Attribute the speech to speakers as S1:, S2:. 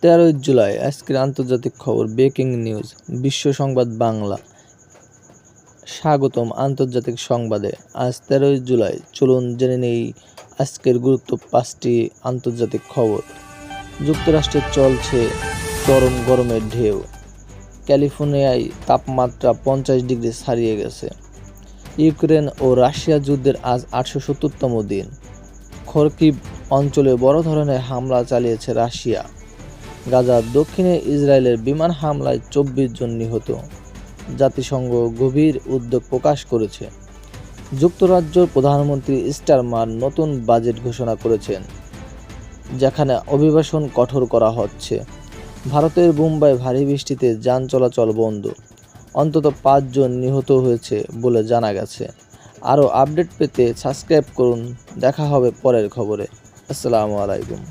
S1: 13 জুলাই আজকের আন্তর্জাতিক খবর ব্রেকিং নিউজ বিশ্ব সংবাদ বাংলা। স্বাগতম আন্তর্জাতিক সংবাদে। আজ 13 জুলাই, চলুন জেনে নেই আজকের গুরুত্ব 5টি আন্তর্জাতিক খবর। যুক্তরাষ্ট্রে চলছে চরম গরমের ঢেউ। ক্যালিফোর্নিয়ায় তাপমাত্রা 50 ডিগ্রি ছাড়িয়ে গেছে। ইউক্রেন ও রাশিয়া যুদ্ধের আজ 870তম দিন। খরকিভ অঞ্চলে বড় ধরনের হামলা চালিয়েছে রাশিয়া। গাজার দক্ষিণে ইসরায়েলের বিমান হামলায় 24 জন নিহত। জাতিসংঘ গভীর উদ্বেগ প্রকাশ করেছে। যুক্তরাজ্যের প্রধানমন্ত্রী স্টারমার নতুন বাজেট ঘোষণা করেছেন, যেখানে অভিবাসন কঠোর করা হচ্ছে। ভারতের মুম্বাই ভারী বৃষ্টিতে যান চলাচল বন্ধ। অন্তত 5 জন নিহত হয়েছে বলে জানা গেছে। আরও আপডেট পেতে সাবস্ক্রাইব করুন। দেখা হবে পরের খবরে। আসসালামু আলাইকুম।